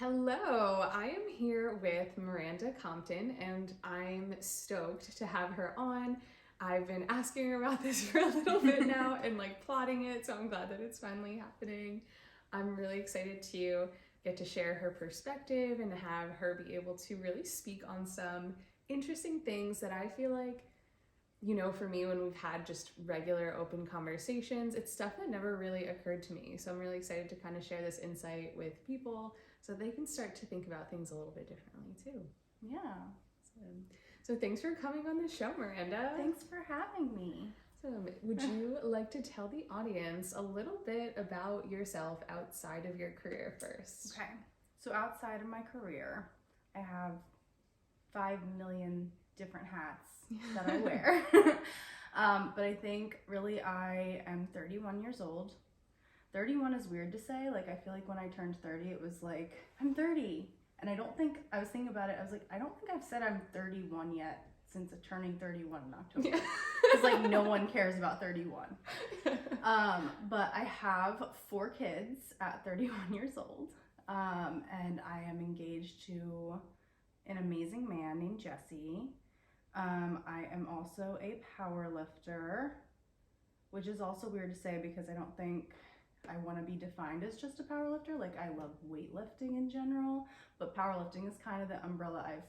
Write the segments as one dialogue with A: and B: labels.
A: Hello, I am here with Miranda Compton, and I'm stoked to have her on. I've been asking her about this for a little bit now and plotting it, so I'm glad that it's finally happening. I'm really excited to get to share her perspective and have her be able to really speak on some interesting things that I feel like, for me, when we've had just regular open conversations, it's stuff that never really occurred to me. So I'm really excited to kind of share this insight with people so they can start to think about things a little bit differently too.
B: Yeah.
A: So thanks for coming on the show, Miranda.
B: Thanks for having me.
A: So would you like to tell the audience a little bit about yourself outside of your career first?
B: Okay. So outside of my career, I have 5 million different hats that I wear. But I think really I am 31 years old. 31 is weird to say. I feel like when I turned 30, it was like, I'm 30. And I was thinking about it, I was like, I don't think I've said I'm 31 yet since turning 31 in October. Because no one cares about 31. But I have 4 kids at 31 years old. And I am engaged to an amazing man named Jesse. I am also a power lifter, which is also weird to say because I don't think I want to be defined as just a power lifter. I love weightlifting in general, but powerlifting is kind of the umbrella I've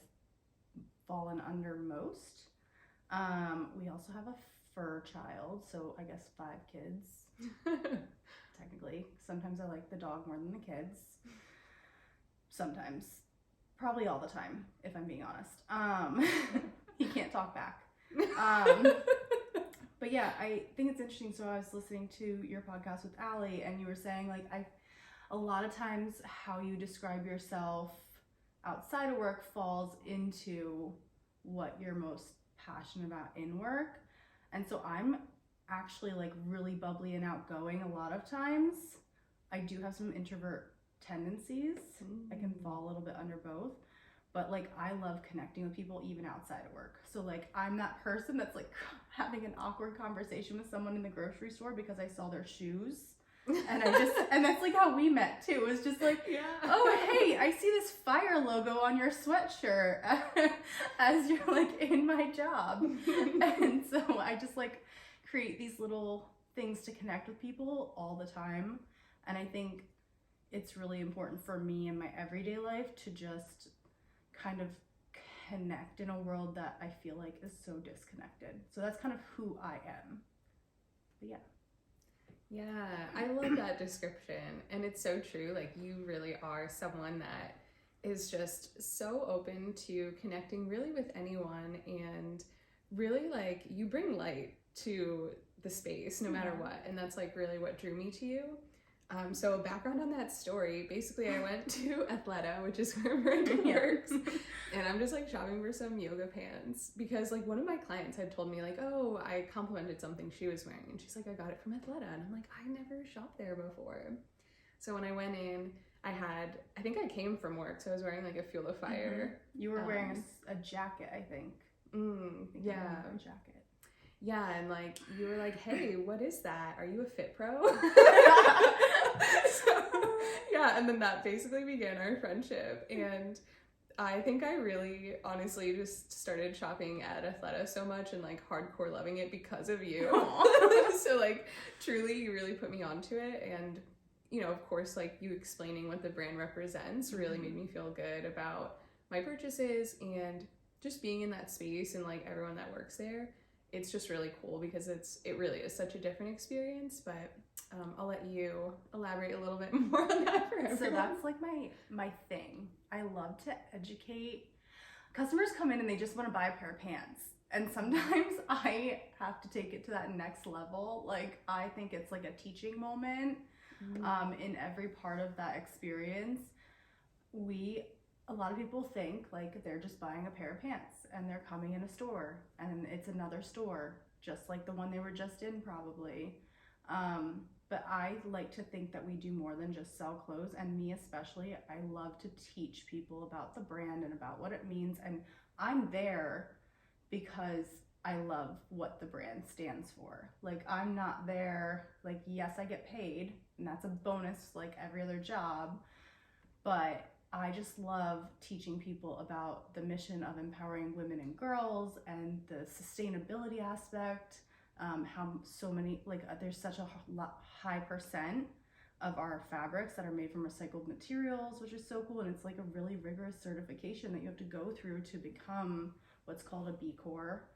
B: fallen under most. We also have a fur child, so I guess 5 kids. Technically. Sometimes I like the dog more than the kids. Sometimes. Probably all the time, if I'm being honest. He can't talk back. But yeah, I think it's interesting. So I was listening to your podcast with Allie, and you were saying a lot of times how you describe yourself outside of work falls into what you're most passionate about in work. And so I'm actually really bubbly and outgoing a lot of times. I do have some introvert tendencies. I can fall a little bit under both. But I love connecting with people even outside of work. So I'm that person that's having an awkward conversation with someone in the grocery store because I saw their shoes. And and that's how we met too. It was just yeah. Oh, hey, I see this fire logo on your sweatshirt as you're in my job. And so I just create these little things to connect with people all the time. And I think it's really important for me in my everyday life to just kind of connect in a world that I feel is so disconnected. So that's kind of who I am. But yeah.
A: Yeah, I love that description. And it's so true. You really are someone that is just so open to connecting really with anyone, and really you bring light to the space no matter what. And that's really what drew me to you. So background on that story, basically I went to Athleta, which is where Miranda works, and I'm just shopping for some yoga pants because one of my clients had told me oh, I complimented something she was wearing, and she's like, I got it from Athleta, and I'm I never shopped there before. So when I went in, I think I came from work, so I was wearing a Fuel the Fire.
B: You were wearing a jacket, I think.
A: Yeah.
B: A jacket.
A: Yeah, and you were hey, what is that? Are you a Fit Pro? So, yeah, and then that basically began our friendship. And I think I really honestly just started shopping at Athleta so much and hardcore loving it because of you. So truly you really put me onto it. And of course you explaining what the brand represents really made me feel good about my purchases and just being in that space and everyone that works there. It's just really cool because it really is such a different experience, but I'll let you elaborate a little bit more on that for everyone.
B: So that's my thing. I love to educate. Customers come in and they just want to buy a pair of pants. And sometimes I have to take it to that next level. I think it's a teaching moment in every part of that experience. A lot of people think they're just buying a pair of pants and they're coming in a store and it's another store just like the one they were just in probably. But I like to think that we do more than just sell clothes, and me especially. I love to teach people about the brand and about what it means, and I'm there because I love what the brand stands for. I'm not there, yes, I get paid and that's a bonus like every other job, but I just love teaching people about the mission of empowering women and girls and the sustainability aspect. How so many, like, there's such a high percent of our fabrics that are made from recycled materials, which is so cool. And it's like a really rigorous certification that you have to go through to become what's called a B Corp.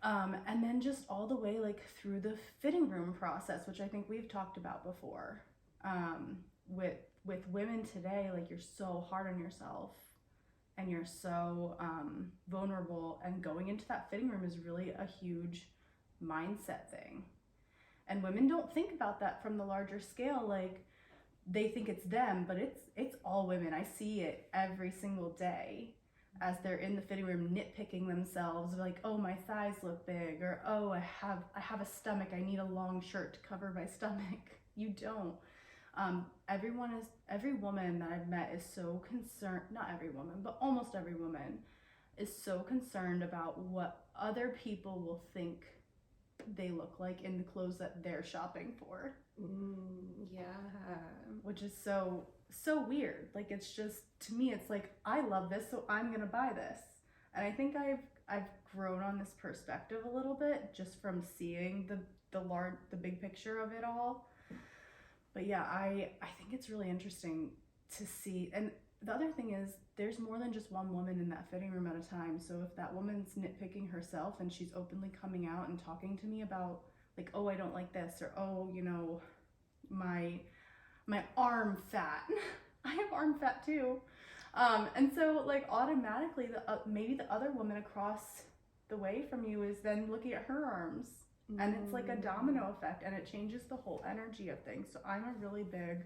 B: And then just all the way like through the fitting room process, which I think we've talked about before. With women today, like, you're so hard on yourself and you're so vulnerable, and going into that fitting room is really a huge mindset thing. And women don't think about that from the larger scale. Like, they think it's them, but it's all women. I see it every single day as they're in the fitting room nitpicking themselves, like, oh, my thighs look big, or oh, I have a stomach, I need a long shirt to cover my stomach. You don't. Every woman that I've met is so concerned, not every woman, but almost every woman is so concerned about what other people will think they look like in the clothes that they're shopping for.
A: Yeah.
B: Which is so weird. Like, it's just, to me, it's like, I love this, so I'm gonna buy this. And I think I've grown on this perspective a little bit just from seeing the big picture of it all. But yeah, I think it's really interesting to see. And the other thing is, there's more than just one woman in that fitting room at a time. So if that woman's nitpicking herself and she's openly coming out and talking to me about, like, oh, I don't like this, or oh, you know, my arm fat. I have arm fat too. And so, like, automatically maybe the other woman across the way from you is then looking at her arms. And it's like a domino effect, and it changes the whole energy of things. So I'm a really big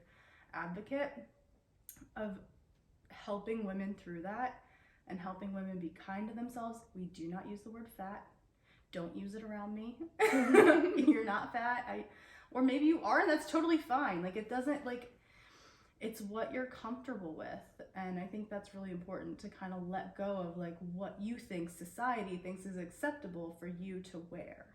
B: advocate of helping women through that and helping women be kind to themselves. We do not use the word fat. Don't use it around me. You're not fat. Or maybe you are, and that's totally fine. Like, it doesn't, like, it's what you're comfortable with. And I think that's really important to kind of let go of, like, what you think society thinks is acceptable for you to wear.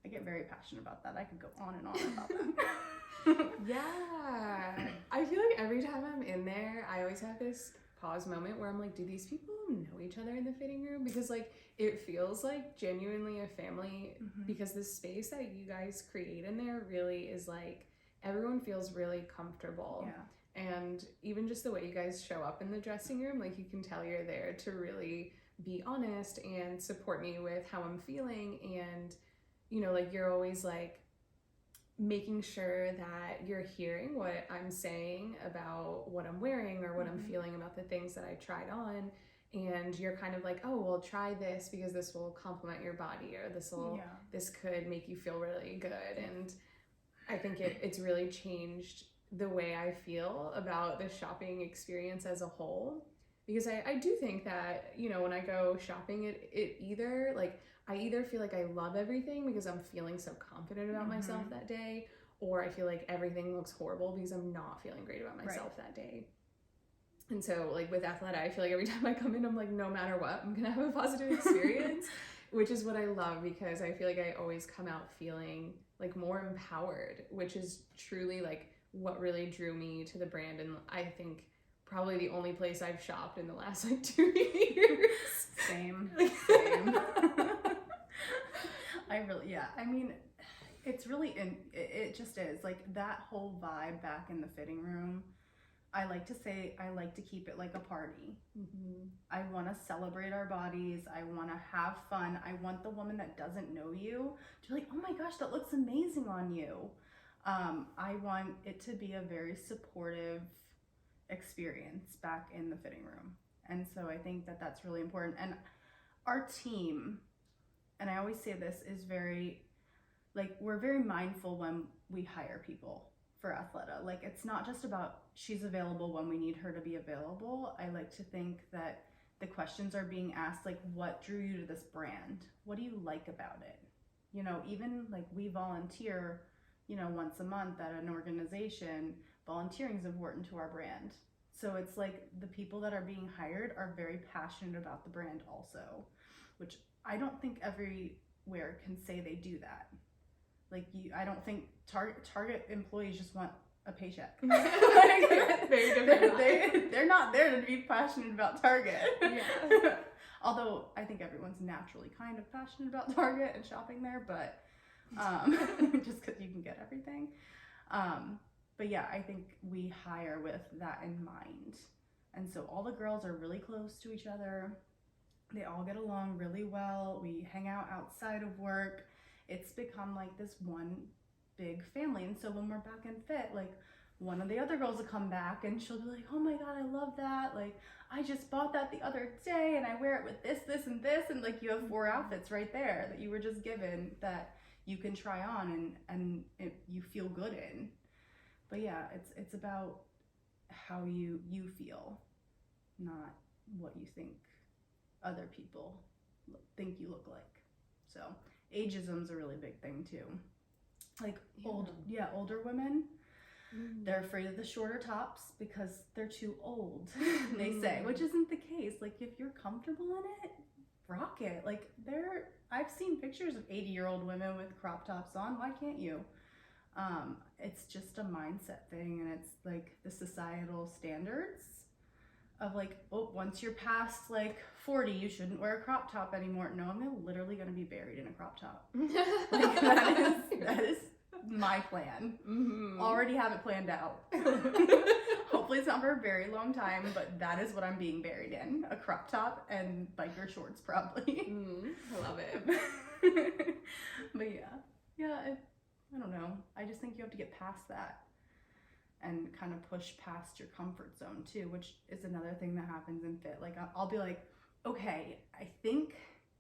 B: I get very passionate about that. I could go on and on about that.
A: Yeah. I feel like every time I'm in there, I always have this pause moment where I'm like, do these people know each other in the fitting room? Because, like, it feels like genuinely a family, because the space that you guys create in there really is like, everyone feels really comfortable.
B: Yeah.
A: And even just the way you guys show up in the dressing room, like, you can tell you're there to really be honest and support me with how I'm feeling. And, you know, like, you're always like making sure that you're hearing what I'm saying about what I'm wearing or what I'm feeling about the things that I tried on. And you're kind of like, oh, well, try this because this will complement your body, or this could make you feel really good. And I think it's really changed the way I feel about the shopping experience as a whole. Because I do think that, you know, when I go shopping, it either, like, I either feel like I love everything because I'm feeling so confident about myself that day, or I feel like everything looks horrible because I'm not feeling great about myself that day. And so, like, with Athleta, I feel like every time I come in, I'm like, no matter what, I'm gonna have a positive experience, which is what I love, because I feel like I always come out feeling like more empowered, which is truly like what really drew me to the brand. And I think probably the only place I've shopped in the last like 2 years.
B: Same. I mean, it's really, it just is like that whole vibe back in the fitting room. I like to say, I like to keep it like a party. I want to celebrate our bodies. I want to have fun. I want the woman that doesn't know you to be like, oh my gosh, that looks amazing on you. I want it to be a very supportive experience back in the fitting room. And so I think that that's really important. And our team, and I always say this, is very, like, we're very mindful when we hire people for Athleta. Like, it's not just about she's available when we need her to be available. I like to think that the questions are being asked, like, what drew you to this brand? What do you like about it? You know, even like we volunteer, you know, once a month at an organization. Volunteering is important to our brand. So it's like the people that are being hired are very passionate about the brand also, which I don't think everywhere can say they do that. Like, I don't think Target employees just want a paycheck.
A: Very different.
B: They're not there to be passionate about Target.
A: Yeah.
B: Although I think everyone's naturally kind of passionate about Target and shopping there, but just because you can get everything. But yeah, I think we hire with that in mind. And so all the girls are really close to each other. They all get along really well. We hang out outside of work. It's become like this one big family. And so when we're back in fit, like one of the other girls will come back and she'll be like, oh my God, I love that. Like, I just bought that the other day and I wear it with this, this, and this. And like you have 4 outfits right there that you were just given that you can try on and you feel good in. But yeah, it's about how you feel, not what you think other people think you look like. So ageism's a really big thing too. Like older women, they're afraid of the shorter tops because they're too old, they say, which isn't the case. Like if you're comfortable in it, rock it. Like I've seen pictures of 80-year-old women with crop tops on. Why can't you? It's just a mindset thing, and it's like the societal standards of like, oh, once you're past like 40, you shouldn't wear a crop top anymore. No, I'm literally gonna be buried in a crop top. Like that is my plan. Already have it planned out. Hopefully it's not for a very long time, but that is what I'm being buried in. A crop top and biker shorts probably.
A: I love it.
B: But yeah, I don't know. I just think you have to get past that and kind of push past your comfort zone too, which is another thing that happens in fit. Like I'll be like, okay, I think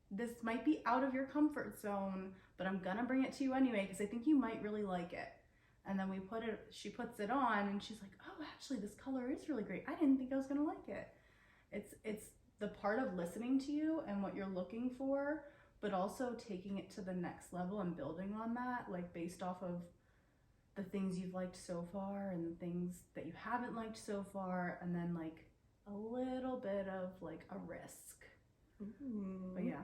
B: this might be out of your comfort zone, but I'm gonna bring it to you anyway because I think you might really like it. And then she puts it on and she's like, oh, actually this color is really great. I didn't think I was gonna like it. It's the part of listening to you and what you're looking for, but also taking it to the next level and building on that, like based off of the things you've liked so far and the things that you haven't liked so far, and then like a little bit of like a risk. But yeah.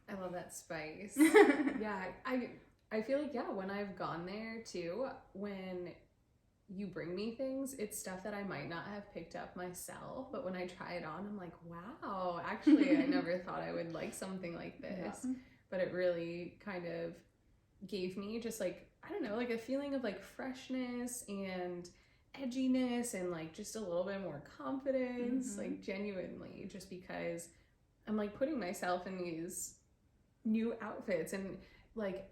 A: I love that spice. Yeah, I feel like, yeah, when I've gone there too, when you bring me things, it's stuff that I might not have picked up myself, but when I try it on, I'm like, wow, actually I never thought I would like something like this. Yeah. But it really kind of gave me just like, I don't know, like a feeling of like freshness and edginess and like just a little bit more confidence, like genuinely, just because I'm like putting myself in these new outfits. And like,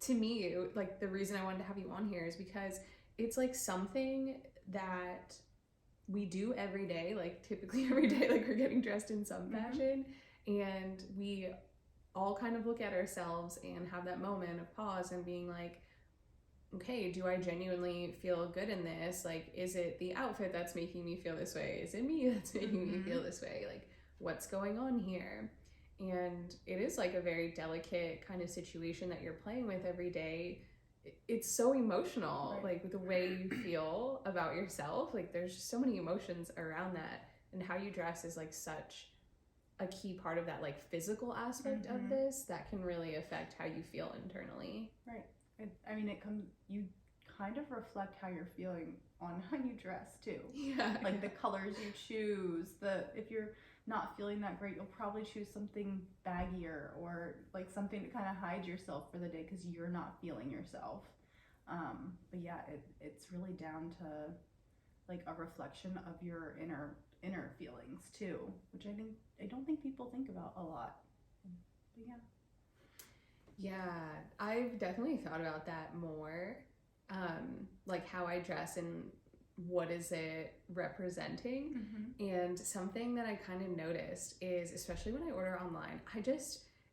A: to me, like the reason I wanted to have you on here is because it's like something that we do every day, like typically every day, like we're getting dressed in some fashion, and we all kind of look at ourselves and have that moment of pause and being like, okay, do I genuinely feel good in this? Like, is it the outfit that's making me feel this way? Is it me that's making me feel this way? Like, what's going on here? And it is like a very delicate kind of situation that you're playing with every day. It's so emotional, right? Like the way you feel about yourself, like there's just so many emotions around that, and how you dress is like such a key part of that like physical aspect of this that can really affect how you feel internally.
B: Right. You kind of reflect how you're feeling on how you dress too. Yeah. Like the colors you choose, if you're not feeling that great, you'll probably choose something baggier or like something to kind of hide yourself for the day because you're not feeling yourself. But yeah, it's really down to like a reflection of your inner feelings too, which I don't think people think about a lot. But yeah.
A: Yeah, I've definitely thought about that more, like how I dress and what is it representing. And something that I kind of noticed is, especially when I order online,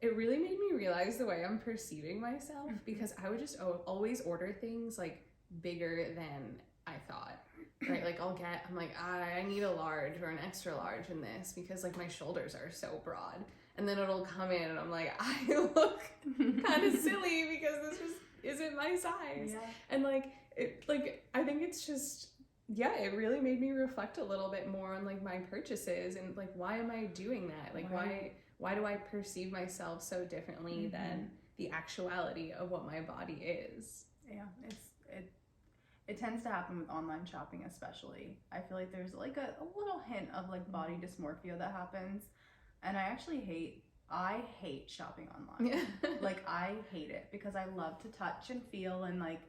A: it really made me realize the way I'm perceiving myself, because I would just always order things like bigger than I thought, right? Like I'm like, I need a large or an extra large in this because like my shoulders are so broad. And then it'll come in and I'm like, I look kind of silly because this just isn't my size. Yeah. And I think it's just, yeah, it really made me reflect a little bit more on like my purchases and like, why am I doing that? Like, why do I perceive myself so differently than the actuality of what my body is?
B: Yeah, It tends to happen with online shopping, especially. I feel like there's like a little hint of like body dysmorphia that happens. And I hate shopping online. Like, I hate it because I love to touch and feel. And like,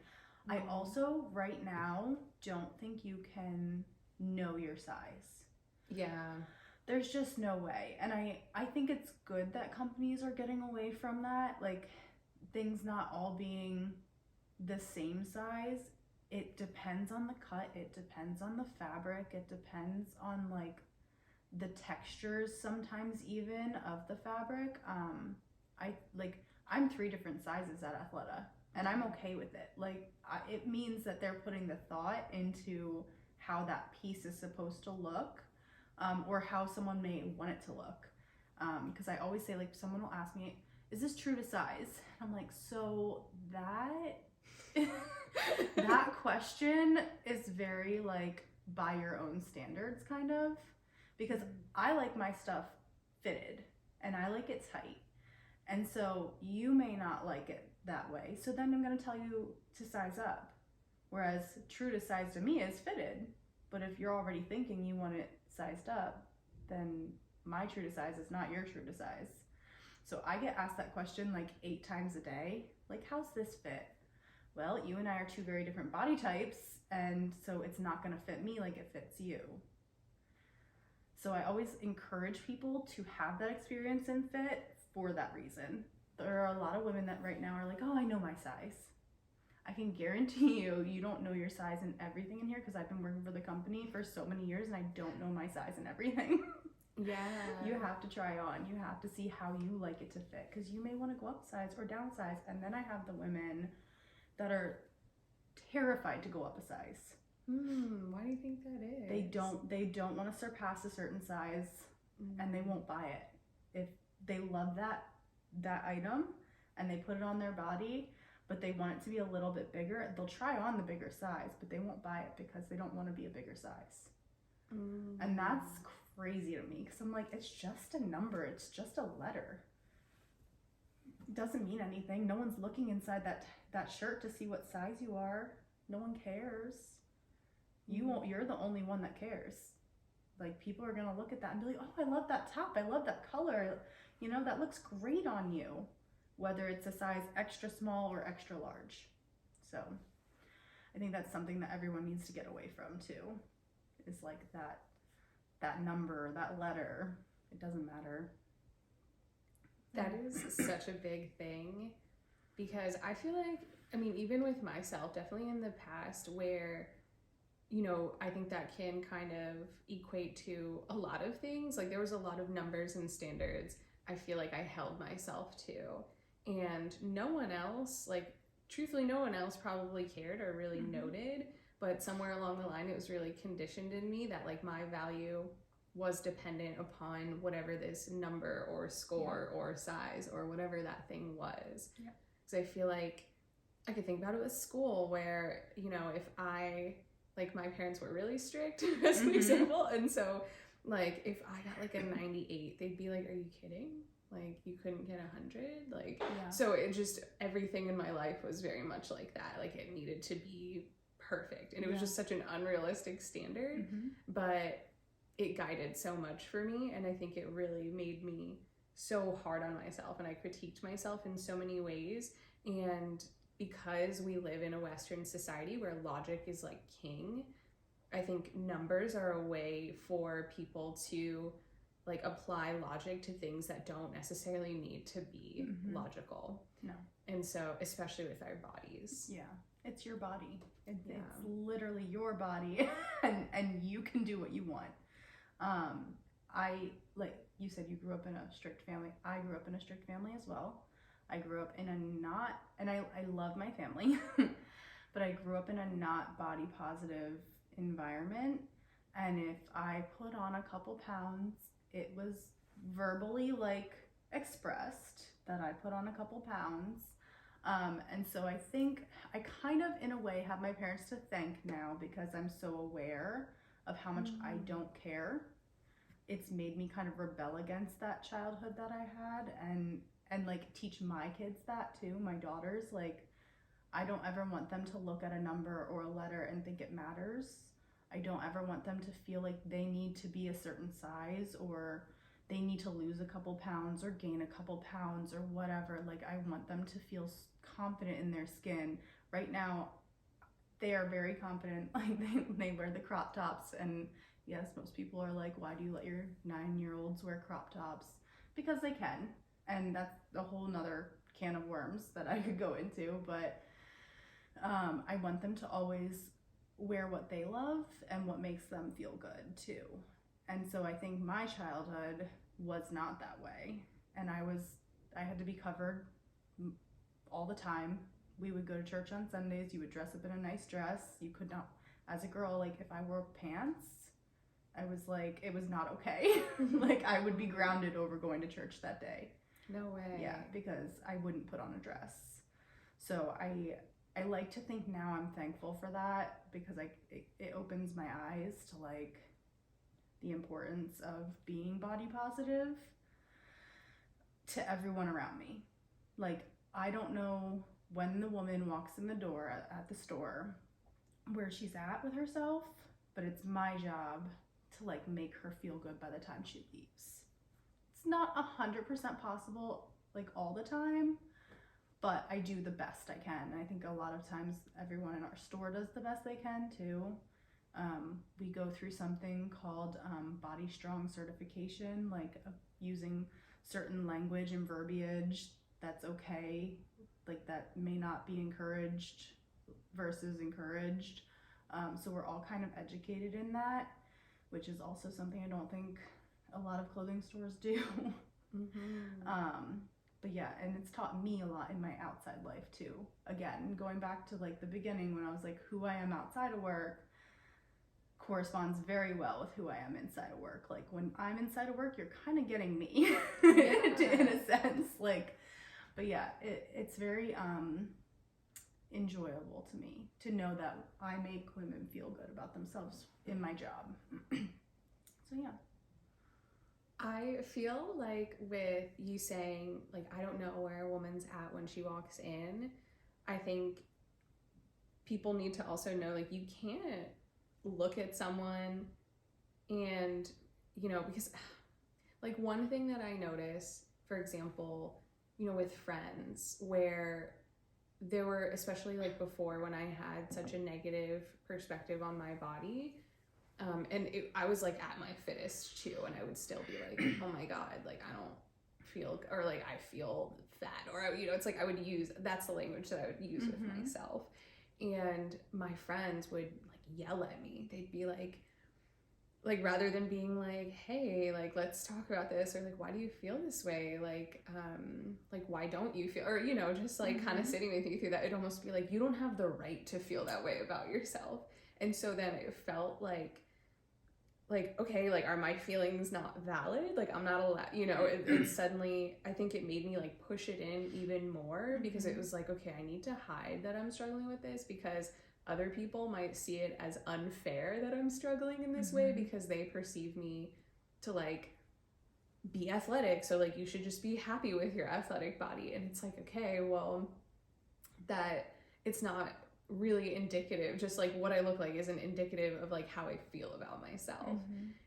B: I also right now don't think you can know your size.
A: Yeah.
B: There's just no way. And I think it's good that companies are getting away from that. Like, things not all being the same size. It depends on the cut, it depends on the fabric, it depends on like the textures sometimes even of the fabric. I'm 3 different sizes at Athleta, and I'm okay with it. Like, it means that they're putting the thought into how that piece is supposed to look, or how someone may want it to look. Because I always say, like, someone will ask me, is this true to size? And I'm like, so that that question is very like by your own standards kind of, because I like my stuff fitted and I like it tight, and so you may not like it that way, so then I'm going to tell you to size up, whereas true to size to me is fitted. But if you're already thinking you want it sized up, then my true to size is not your true to size. So I get asked that question like 8 times a day, like, how's this fit? Well, you and I are 2 very different body types, and so it's not going to fit me like it fits you. So I always encourage people to have that experience in fit for that reason. There are a lot of women that right now are like, oh, I know my size. I can guarantee you don't know your size in everything in here, because I've been working for the company for so many years and I don't know my size in everything.
A: Yeah.
B: You have to try on. You have to see how you like it to fit, because you may want to go up size or down size. And then I have the women that are terrified to go up a size.
A: Why do you think that is?
B: They don't want to surpass a certain size, and they won't buy it. If they love that item and they put it on their body, but they want it to be a little bit bigger, they'll try on the bigger size, but they won't buy it because they don't want to be a bigger size. And that's crazy to me, because I'm like, it's just a number, it's just a letter. It doesn't mean anything. No one's looking inside that shirt to see what size you are. No one cares. You're the only one that cares. Like, people are gonna look at that and be like, oh, I love that top, I love that color, you know, that looks great on you, whether it's a size extra small or extra large. So I think that's something that everyone needs to get away from too, is like that number, that letter. It doesn't matter.
A: That is such a big thing, because I feel like, I mean, even with myself, definitely in the past, where, you know, I think that can kind of equate to a lot of things. Like, there was a lot of numbers and standards I feel like I held myself to, and no one else, like, truthfully, no one else probably cared or really noted, but somewhere along the line, it was really conditioned in me that, like, my value was dependent upon whatever this number or score or size or whatever that thing was.
B: Yeah.
A: Because I feel like I could think about it with school, where, you know, if like, my parents were really strict as an example, and so, like, if I got like a 98, they'd be like, are you kidding? Like, you couldn't get 100? Like, so it just, everything in my life was very much like that. Like, it needed to be perfect, and it was just such an unrealistic standard, but it guided so much for me, and I think it really made me so hard on myself, and I critiqued myself in so many ways. And because we live in a Western society where logic is like king, I think numbers are a way for people to, like, apply logic to things that don't necessarily need to be logical. No. And so, especially with our bodies.
B: Yeah. It's your body. It's literally your body, and you can do what you want. Like you said, you grew up in a strict family. I grew up in a strict family as well. I grew up in and I love my family, but I grew up in a not body positive environment. And if I put on a couple pounds, it was verbally, like, expressed that I put on a couple pounds. And so I think I kind of, in a way, have my parents to thank now, because I'm so aware of how much I don't care. It's made me kind of rebel against that childhood that I had, and like, teach my kids that too, my daughters. Like, I don't ever want them to look at a number or a letter and think it matters. I don't ever want them to feel like they need to be a certain size or they need to lose a couple pounds or gain a couple pounds or whatever. Like, I want them to feel confident in their skin. Right now, they are very confident. Like, they wear the crop tops. And yes, most people are like, why do you let your 9-year-olds wear crop tops? Because they can. And that's a whole nother can of worms that I could go into. But I want them to always wear what they love and what makes them feel good too. And so I think my childhood was not that way. And I had to be covered all the time. We would go to church on Sundays. You would dress up in a nice dress. You could not, as a girl, like if I wore pants, I was like, it was not okay. Like, I would be grounded over going to church that day.
A: No way.
B: Yeah, because I wouldn't put on a dress. So I like to think now I'm thankful for that, because it opens my eyes to like the importance of being body positive to everyone around me. Like, I don't know when the woman walks in the door at the store where she's at with herself, but it's my job to like make her feel good by the time she leaves. It's not 100% possible like all the time, but I do the best I can. And I think a lot of times everyone in our store does the best they can too. We go through something called Body Strong certification, like using certain language and verbiage that's okay, like that may not be encouraged versus encouraged. So we're all kind of educated in that, which is also something I don't think a lot of clothing stores do. But yeah, and it's taught me a lot in my outside life too. Again, going back to like the beginning when I was like, who I am outside of work corresponds very well with who I am inside of work. Like, when I'm inside of work, you're kind of getting me in a sense. Like, but yeah, it's very enjoyable to me to know that I make women feel good about themselves in my job. So yeah.
A: I feel like with you saying, like, I don't know where a woman's at when she walks in, I think people need to also know, like, you can't look at someone and, you know, because, like, one thing that I notice, for example, you know, with friends, where there were, especially, like, before when I had such a negative perspective on my body, and I was like at my fittest too, and I would still be like, oh my God, like I don't feel, or like I feel fat, or you know, it's like I would use, that's the language that I would use with myself. And my friends would like yell at me. They'd be like rather than being like, hey, like let's talk about this, or like why do you feel this way, like why don't you feel, or you know, just like kind of sitting with you through that. It'd almost be like, you don't have the right to feel that way about yourself. And so then it felt like okay, like are my feelings not valid, like I'm not allowed, you know. It suddenly, I think it made me like push it in even more, because it was like, okay, I need to hide that I'm struggling with this, because other people might see it as unfair that I'm struggling in this way, because they perceive me to like be athletic, so like you should just be happy with your athletic body. And it's like, okay, well, that it's not really indicative, just like what I look like isn't indicative of like how I feel about myself.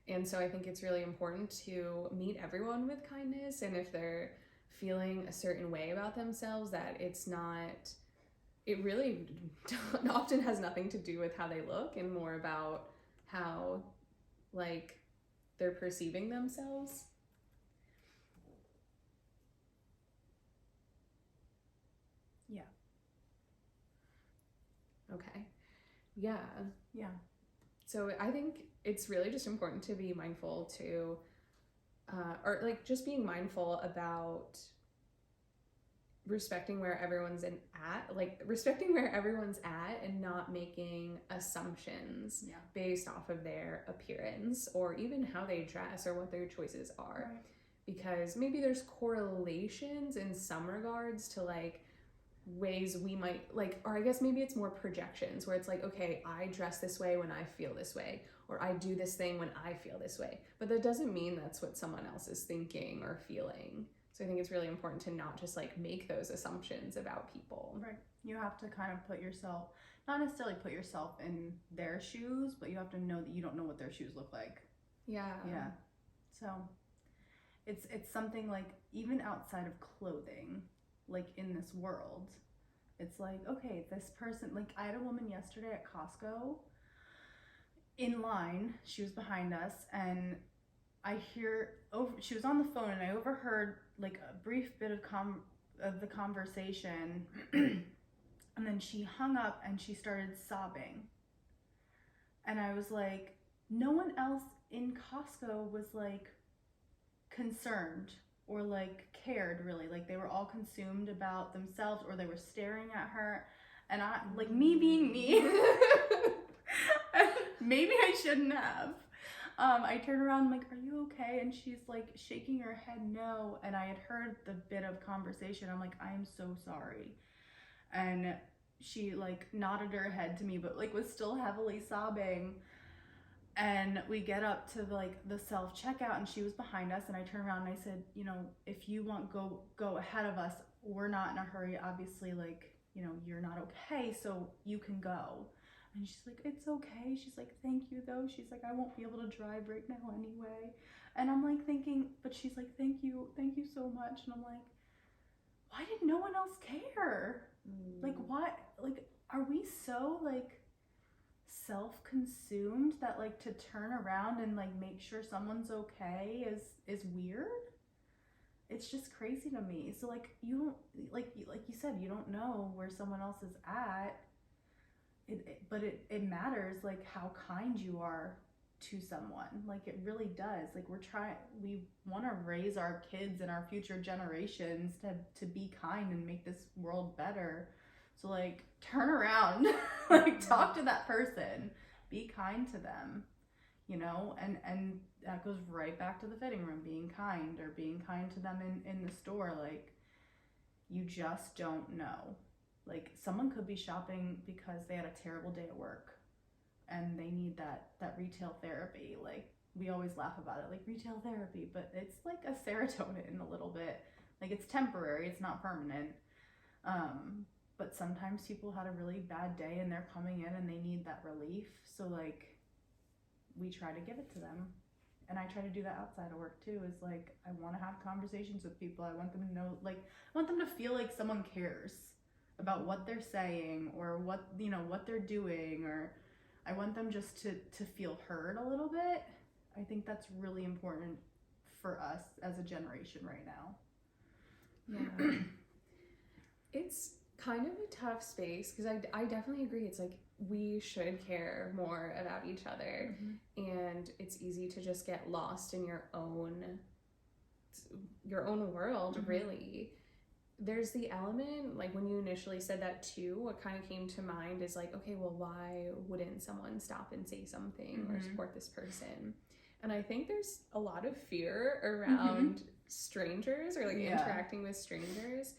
A: And so I think it's really important to meet everyone with kindness, and if they're feeling a certain way about themselves, that it's not, it really often has nothing to do with how they look, and more about how like they're perceiving themselves.
B: Yeah.
A: Okay. Yeah.
B: Yeah.
A: So I think it's really just important to be mindful to, or like just being mindful about respecting where everyone's respecting where everyone's at, and not making assumptions based off of their appearance or even how they dress or what their choices are.
B: Right.
A: Because maybe there's correlations in some regards to like ways we might like, or I guess maybe it's more projections, where it's like, okay, I dress this way when I feel this way, or I do this thing when I feel this way, but that doesn't mean that's what someone else is thinking or feeling. So So I think it's really important to not just like make those assumptions about people.
B: Right. You have to kind of put yourself, not necessarily put yourself in their shoes, but you have to know that you don't know what their shoes look like.
A: Yeah.
B: Yeah. So it's something like, even outside of clothing, like in this world, it's like, okay, this person, like I had a woman yesterday at Costco in line. She was behind us, and she was on the phone, and I overheard like a brief bit of the conversation, and then she hung up and she started sobbing. And I was like, no one else in Costco was like concerned or like cared really. Like they were all consumed about themselves, or they were staring at her. And I, like me being me, maybe I shouldn't have. I turned around, I'm like, are you okay? And she's like shaking her head no. And I had heard the bit of conversation. I'm like, I am so sorry. And she like nodded her head to me, but like was still heavily sobbing. And we get up to like the self checkout, and she was behind us, and I turned around and I said, you know, if you want, go ahead of us. We're not in a hurry, obviously, like, you know, you're not okay, so you can go. And she's like, it's okay. She's like, thank you though. She's like, I won't be able to drive right now anyway. And I'm like thinking, but she's like, thank you so much. And I'm like, why did no one else care? Like, what? Like, are we so like self-consumed that like to turn around and like make sure someone's okay is weird? It's just crazy to me. So like, you don't, like you said, you don't know where someone else is at. But it matters like how kind you are to someone. Like it really does. Like we want to raise our kids and our future generations to be kind and make this world better. So like turn around, like talk to that person, be kind to them, you know, and that goes right back to the fitting room, being kind, or being kind to them in the store. Like you just don't know. Like someone could be shopping because they had a terrible day at work and they need that retail therapy. Like we always laugh about it, like retail therapy, but it's like a serotonin a little bit. Like it's temporary, it's not permanent. But sometimes people had a really bad day and they're coming in and they need that relief. So like we try to give it to them. And I try to do that outside of work too, is like I want to have conversations with people. I want them to know, like I want them to feel like someone cares about what they're saying or what, you know, what they're doing, or I want them just to feel heard a little bit. I think that's really important for us as a generation right now.
A: Yeah. It's kind of a tough space because I definitely agree. It's like we should care more about each other, and it's easy to just get lost in your own world, really. There's the element, like when you initially said that too, what kind of came to mind is like, okay, well, why wouldn't someone stop and say something or support this person? And I think there's a lot of fear around strangers, or like interacting with strangers.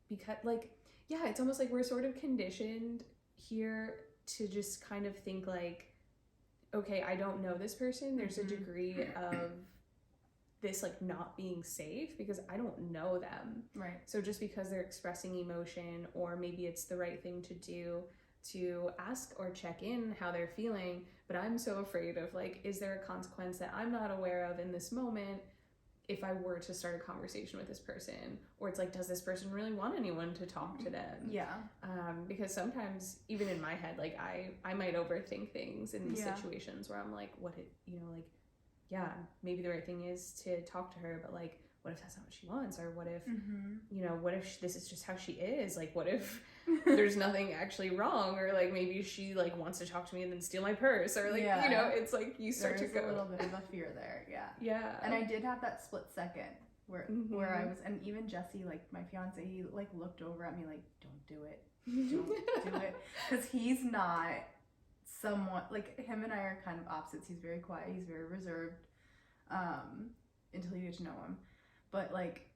A: Because like, yeah, it's almost like we're sort of conditioned here to just kind of think like, okay, I don't know this person. There's a degree of this like not being safe because I don't know them.
B: Right.
A: So just because they're expressing emotion, or maybe it's the right thing to do to ask or check in how they're feeling, but I'm so afraid of like, is there a consequence that I'm not aware of in this moment if I were to start a conversation with this person? Or it's like, does this person really want anyone to talk to them?
B: Yeah.
A: Because sometimes even in my head, like I might overthink things in these situations where I'm like, yeah, maybe the right thing is to talk to her, but like, what if that's not what she wants? Or what if, what if this is just how she is? Like, what if there's nothing actually wrong? Or like, maybe she like wants to talk to me and then steal my purse, or like, it's like you start to go.
B: There's a little bit of a fear there. Yeah.
A: Yeah.
B: And I did have that split second where I was, and even Jesse, like my fiance, he like looked over at me like, don't do it. Don't do it. Cause he's not somewhat, like him and I are kind of opposites. He's very quiet. He's very reserved, until you get to know him. But like,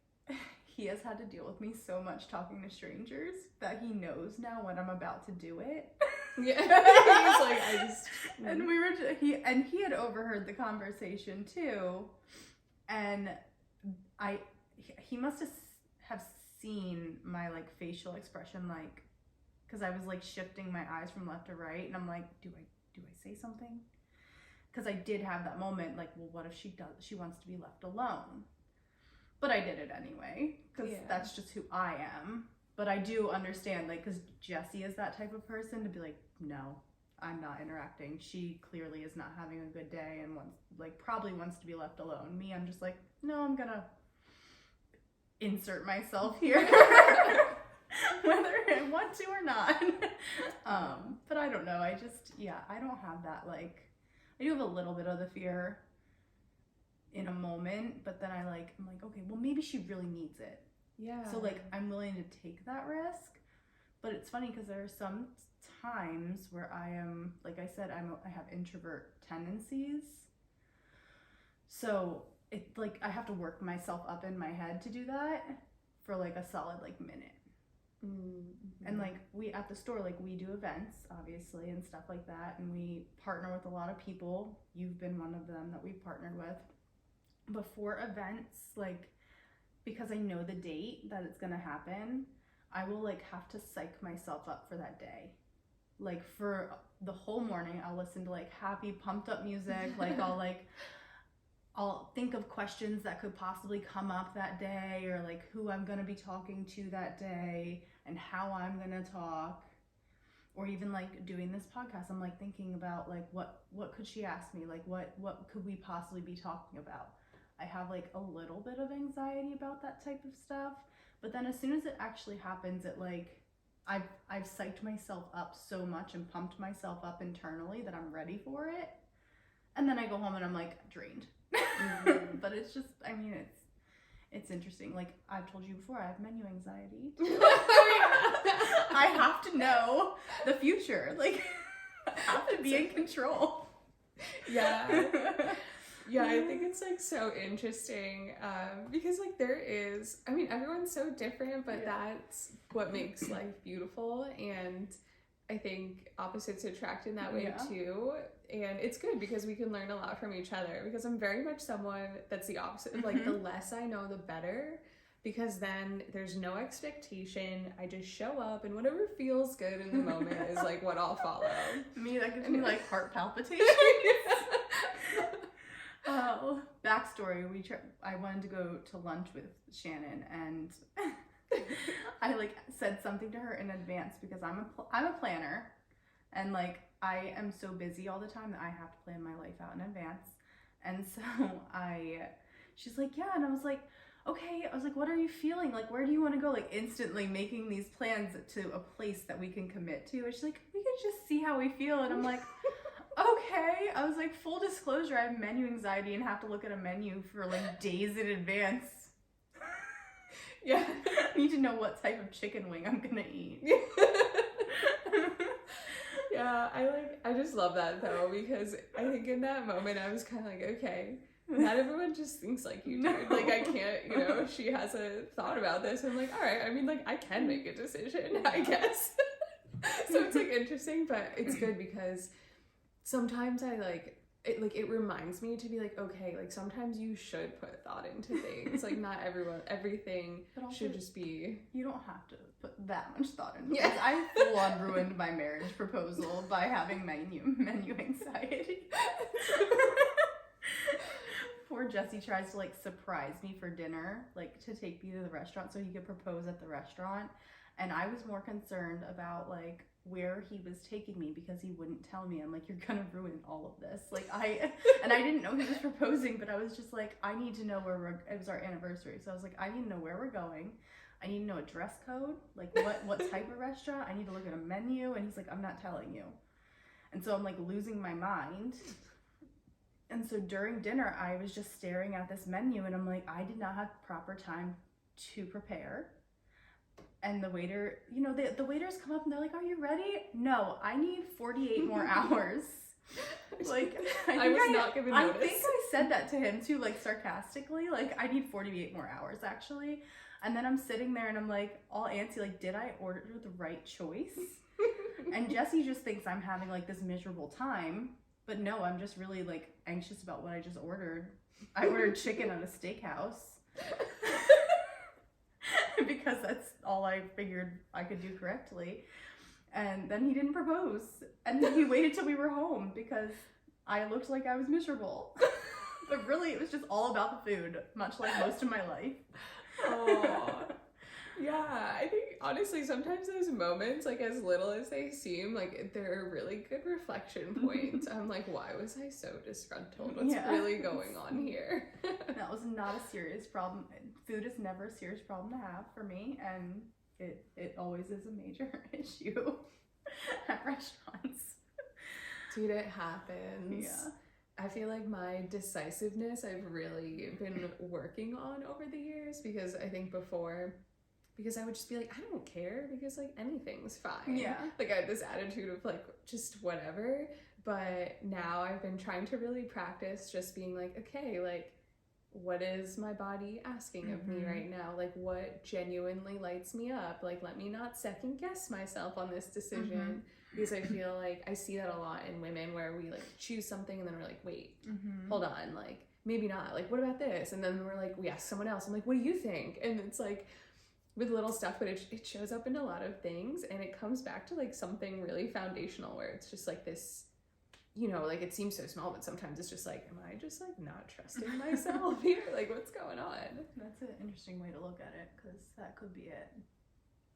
B: he has had to deal with me so much talking to strangers that he knows now when I'm about to do it.
A: Yeah. He's like, I just.
B: And he had overheard the conversation too, and he must have seen my like facial expression, like, because I was like shifting my eyes from left to right, and I'm like, do I say something? Because I did have that moment, like, well, what if she wants to be left alone? But I did it anyway, because that's just who I am. But I do understand, like, because Jessie is that type of person to be like, no, I'm not interacting. She clearly is not having a good day and probably wants to be left alone. Me, I'm just like, no, I'm gonna insert myself here, whether I want to or not. But I don't know. I don't have that, like, I do have a little bit of the fear in a moment, but then I'm like, okay, well, maybe she really needs it.
A: Yeah.
B: So, like, I'm willing to take that risk. But it's funny because there are some times where I am, like I said, I have introvert tendencies. So it, like, I have to work myself up in my head to do that for like a solid like minute. Mm-hmm. And like we at the store, like we do events obviously and stuff like that, and we partner with a lot of people. You've been one of them that we've partnered with. Before events, like, because I know the date that it's gonna happen, I will like have to psych myself up for that day. Like for the whole morning, I'll listen to like happy, pumped up music. Like I'll think of questions that could possibly come up that day, or like who I'm gonna be talking to that day and how I'm gonna talk. Or even like doing this podcast, I'm like thinking about like what could she ask me? Like what could we possibly be talking about? I have like a little bit of anxiety about that type of stuff, but then as soon as it actually happens, it like I've psyched myself up so much and pumped myself up internally that I'm ready for it, and then I go home and I'm like drained. Mm-hmm. But it's just, I mean, it's interesting. Like I've told you before, I have menu anxiety. I have to know the future. Like I have to be in control.
A: Yeah. Yeah, I think it's like so interesting because like there is, I mean, everyone's so different, but that's what makes life beautiful. And I think opposites attract in that way too. And it's good because we can learn a lot from each other, because I'm very much someone that's the opposite. Like the less I know, the better, because then there's no expectation. I just show up and whatever feels good in the moment is like what I'll follow.
B: Me, that gives me like heart palpitations. Backstory, I wanted to go to lunch with Shannon, and I like said something to her in advance because I'm a planner, and like I am so busy all the time that I have to plan my life out in advance. And so she's like, yeah, and I was like, okay. I was like, what are you feeling? Like, where do you want to go? Like instantly making these plans to a place that we can commit to. And she's like, we can just see how we feel. And I'm like, okay. I was like, full disclosure, I have menu anxiety and have to look at a menu for like days in advance. Yeah. I need to know what type of chicken wing I'm gonna eat.
A: Yeah, I just love that though, because I think in that moment I was kind of like, okay, not everyone just thinks like you do. Like I can't, she hasn't thought about this. I'm like, all right, I mean, like I can make a decision, I guess. So it's like interesting, but it's good because sometimes it reminds me to be like, okay, like sometimes you should put thought into things. Like not everything should just be.
B: You don't have to put that much thought into things. I full on ruined my marriage proposal by having menu anxiety. Poor Jesse tries to like surprise me for dinner, like to take me to the restaurant so he could propose at the restaurant. And I was more concerned about like where he was taking me because he wouldn't tell me. I'm like, you're gonna ruin all of this. Like I didn't know he was proposing, but I was just like, I need to know it was our anniversary. So I was like, I need to know where we're going. I need to know a dress code, like what type of restaurant. I need to look at a menu. And he's like, I'm not telling you. And so I'm like losing my mind. And so during dinner, I was just staring at this menu and I'm like, I did not have proper time to prepare. And the waiter, the waiters come up and they're like, are you ready? No, I need 48 more hours. Like,
A: I was not given notice.
B: I think I said that to him too, like sarcastically, like I need 48 more hours actually. And then I'm sitting there and I'm like all antsy, like, did I order the right choice? And Jesse just thinks I'm having like this miserable time. But no, I'm just really like anxious about what I just ordered. I ordered chicken at a steakhouse. because that's all I figured I could do correctly. And then he didn't propose. And then he waited till we were home because I looked like I was miserable. But really, it was just all about the food, much like most of my life.
A: Oh, yeah. I think honestly, sometimes those moments, like as little as they seem, like they're really good reflection points. I'm like, why was I so disgruntled? What's really going on here?
B: That was not a serious problem. Food is never a serious problem to have for me, and it always is a major issue at restaurants.
A: Dude, it happens.
B: Yeah.
A: I feel like my decisiveness I've really been working on over the years, because I think before, because I would just be like, I don't care, because like anything's fine.
B: Yeah.
A: Like I had this attitude of like just whatever, but now I've been trying to really practice just being like, okay, like what is my body asking of me right now? Like what genuinely lights me up? Like let me not second guess myself on this decision. Because I feel like I see that a lot in women where we like choose something and then we're like, wait, hold on, like maybe not, like what about this? And then we're like, we ask someone else, I'm like, what do you think? And it's like with little stuff, but it shows up in a lot of things, and it comes back to like something really foundational where it's just like this, you know, like it seems so small, but sometimes it's just like, am I just like not trusting myself here? Like what's going on?
B: That's an interesting way to look at it, because that could be it.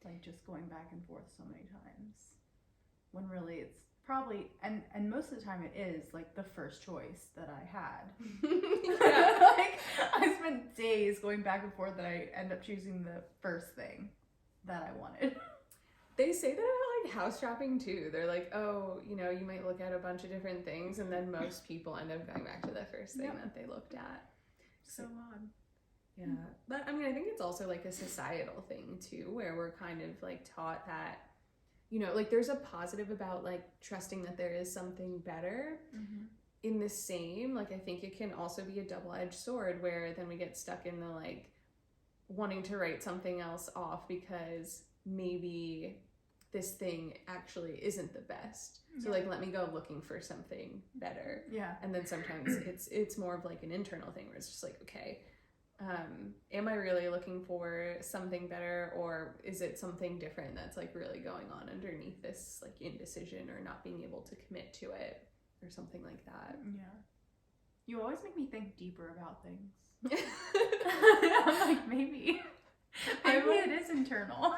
B: Like just going back and forth so many times. When really it's probably, and most of the time it is like the first choice that I had.
A: Yeah.
B: Like I spent days going back and forth that I end up choosing the first thing that I wanted.
A: They say that about like house shopping too. They're like, oh, you know, you might look at a bunch of different things, and then most people end up going back to the first thing that they looked at.
B: So odd.
A: Yeah. But I mean, I think it's also like a societal thing too, where we're kind of like taught that, you know, like there's a positive about like trusting that there is something better. In the same, like I think it can also be a double-edged sword, where then we get stuck in the like wanting to write something else off because maybe this thing actually isn't the best. So like let me go looking for something better.
B: Yeah.
A: And then sometimes it's more of like an internal thing where it's just like, okay, am I really looking for something better, or is it something different that's like really going on underneath this like indecision or not being able to commit to it or something like that?
B: Yeah. You always make me think deeper about things. I'm like, maybe it is internal.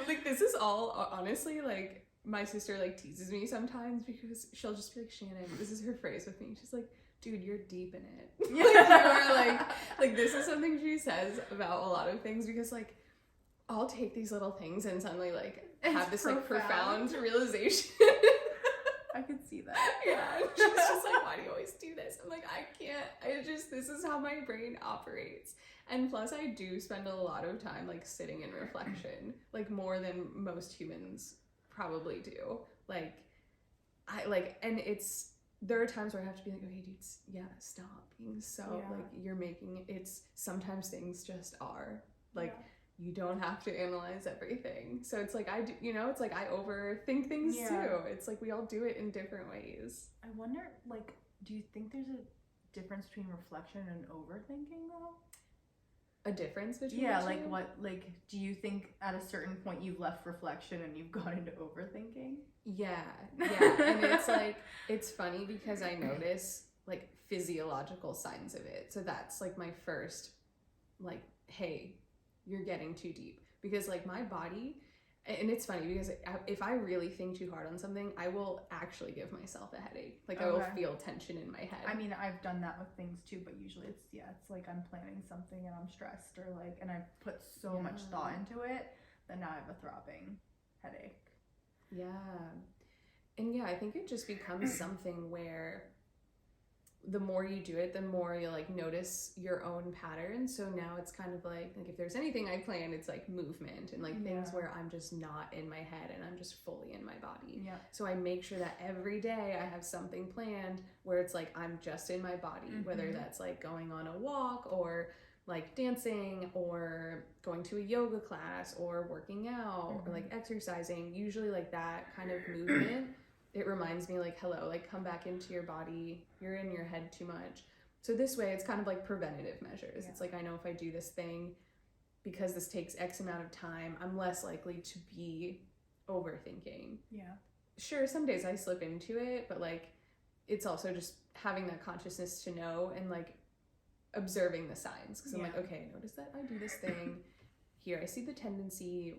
A: Like this is all honestly, like my sister like teases me sometimes because she'll just be like, Shannon, this is her phrase with me, she's like, dude, you're deep in it. Like you are like this is something she says about a lot of things, because like I'll take these little things and suddenly like have this like profound realization.
B: I could see that.
A: Yeah. She's just like, why do you always do this? I'm like, I can't. This is how my brain operates. And plus I do spend a lot of time like sitting in reflection, like more than most humans probably do. Like and there are times where I have to be like, okay, dude, stop being so like you're making it's sometimes things just are like you don't have to analyze everything. So it's like I do, you know, it's like I overthink things too. It's like we all do it in different ways.
B: I wonder, like, do you think there's a difference between reflection and overthinking though?
A: A difference between
B: the
A: two?
B: Like what, like, do you think at a certain point you've left reflection and you've gone into overthinking?
A: Yeah. And it's like, it's funny because I notice like physiological signs of it. So that's like my first, like, hey, you're getting too deep. Because like my body, and it's funny because if I really think too hard on something, I will actually give myself a headache. Like I will feel tension in my head.
B: I mean, I've done that with things too, but usually it's like I'm planning something and I'm stressed, or like, and I put so much thought into it that now I have a throbbing headache.
A: Yeah. And yeah, I think it just becomes something where the more you do it, the more you like notice your own patterns. So now it's kind of like if there's anything I plan, it's like movement and like things where I'm just not in my head and I'm just fully in my body. Yeah. So I make sure that every day I have something planned where it's like I'm just in my body, whether that's like going on a walk or like dancing or going to a yoga class or working out or like exercising. Usually like that kind of movement, it reminds me like, hello, like come back into your body. You're in your head too much. So this way it's kind of like preventative measures.
B: Yeah.
A: It's like, I know if I do this thing, because this takes X amount of time, I'm less likely to be overthinking.
B: Yeah.
A: Sure, some days I slip into it, but like it's also just having that consciousness to know and like observing the signs. Because I'm like, okay, notice that I do this thing. Here, I see the tendency.